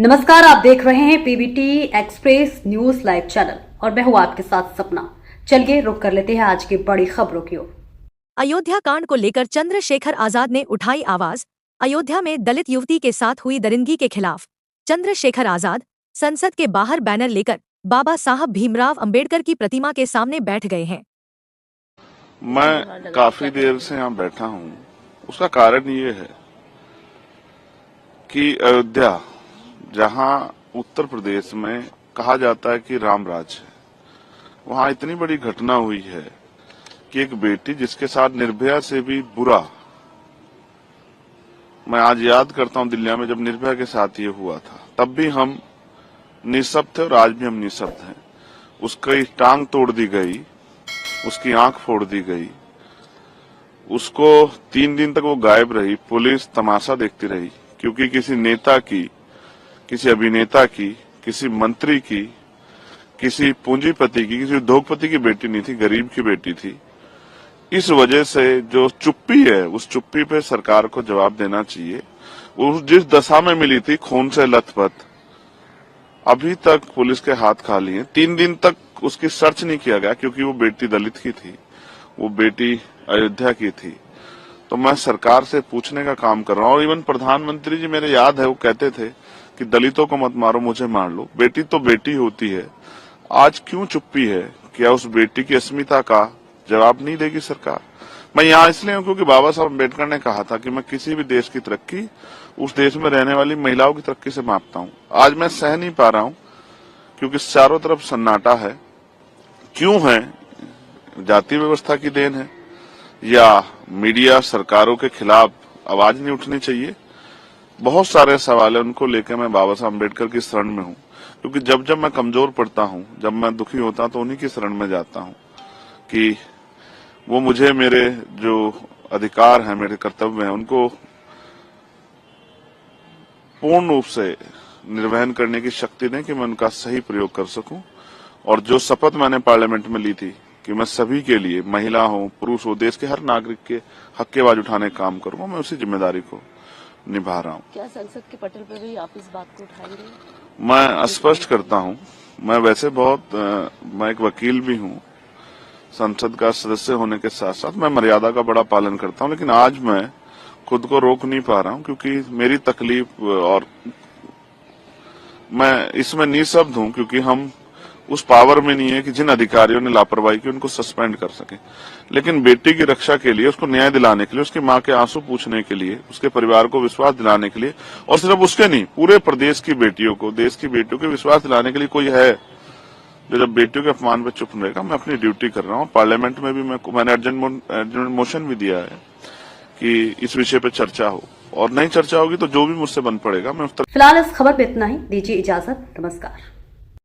नमस्कार, आप देख रहे हैं PBT express news live channel और मैं हूं आपके साथ सपना। चलिए रुक कर लेते हैं आज की बड़ी खबरों की ओर। अयोध्या कांड को लेकर चंद्रशेखर आजाद ने उठाई आवाज। अयोध्या में दलित युवती के साथ हुई दरिंदगी के खिलाफ चंद्रशेखर आजाद संसद के बाहर बैनर लेकर बाबा साहब भीमराव अंबेडकर की प्रतिमा के सामने बैठ गए हैं। मैं काफी देर से यहाँ बैठा हूँ। उसका कारण ये है कि अयोध्या, जहाँ उत्तर प्रदेश में कहा जाता है कि राम राज है, वहाँ इतनी बड़ी घटना हुई है कि एक बेटी जिसके साथ निर्भया से भी बुरा, मैं आज याद करता हूँ दिल्ली में जब निर्भया के साथ ये हुआ था, तब भी हम निःशब्द थे और आज भी हम निःशब्द हैं। उसकी टांग तोड़ दी गई, उसकी आंख फोड़ दी गई, उसको 3 दिन तक वो गायब रही, पुलिस तमाशा देखती रही क्योंकि किसी नेता की, किसी अभिनेता की, किसी मंत्री की, किसी पूंजीपति की, किसी उद्योगपति की बेटी नहीं थी, गरीब की बेटी थी। इस वजह से जो चुप्पी है, उस चुप्पी पे सरकार को जवाब देना चाहिए। वो जिस दशा में मिली थी, खून से लथपथ, अभी तक पुलिस के हाथ खाली हैं। 3 दिन तक उसकी सर्च नहीं किया गया क्योंकि वो बेटी दलित की थी, वो बेटी अयोध्या की थी। तो मैं सरकार से पूछने का काम कर रहा हूँ। और इवन प्रधानमंत्री जी, मेरे याद है, वो कहते थे कि दलितों को मत मारो, मुझे मार लो। बेटी तो बेटी होती है। आज क्यों चुप्पी है? क्या उस बेटी की अस्मिता का जवाब नहीं देगी सरकार? मैं यहाँ इसलिए हूँ क्योंकि बाबा साहब अम्बेडकर ने कहा था कि मैं किसी भी देश की तरक्की उस देश में रहने वाली महिलाओं की तरक्की से मापता हूँ। आज मैं सह नहीं पा रहा हूँ क्योंकि चारों तरफ सन्नाटा है। क्यों है? जाति व्यवस्था की देन है या मीडिया सरकारों के खिलाफ आवाज नहीं उठनी चाहिए? बहुत सारे सवाल है, उनको लेकर मैं बाबा साहब अम्बेडकर की शरण में हूँ क्योंकि जब जब मैं कमजोर पड़ता हूँ, जब मैं दुखी होता हूँ, तो उन्हीं की शरण में जाता हूँ कि वो मुझे मेरे जो अधिकार हैं, मेरे कर्तव्य हैं, उनको पूर्ण रूप से निर्वहन करने की शक्ति दें कि मैं उनका सही प्रयोग कर सकूं। और जो शपथ मैंने पार्लियामेंट में ली थी कि मैं सभी के लिए, महिला हो, पुरुष हो, देश के हर नागरिक के हक की आवाज उठाने का काम करूंगा, मैं उसी जिम्मेदारी को निभा रहा हूँ। क्या संसद के पटल पर भी आप इस बात को उठाएंगे? मैं स्पष्ट करता हूँ, मैं वैसे मैं एक वकील भी हूँ, संसद का सदस्य होने के साथ साथ मैं मर्यादा का बड़ा पालन करता हूँ, लेकिन आज मैं खुद को रोक नहीं पा रहा हूँ क्योंकि मेरी तकलीफ, और मैं इसमें निःशब्द हूँ क्योंकि हम उस पावर में नहीं है कि जिन अधिकारियों ने लापरवाही की उनको सस्पेंड कर सके। लेकिन बेटी की रक्षा के लिए, उसको न्याय दिलाने के लिए, उसकी मां के आंसू पूछने के लिए, उसके परिवार को विश्वास दिलाने के लिए, और सिर्फ उसके नहीं, पूरे प्रदेश की बेटियों को, देश की बेटियों को विश्वास दिलाने के लिए कोई है जो जब बेटियों के अपमान पर चुप रहेगा। मैं अपनी ड्यूटी कर रहा हूँ। पार्लियामेंट में भी मैंने अर्जेंट मोशन भी दिया है कि इस विषय पर चर्चा हो, और नहीं चर्चा होगी तो जो भी मुझसे बन पड़ेगा मैं उस तरह। फिलहाल इस खबर में इतना ही। दीजिए इजाजत। नमस्कार।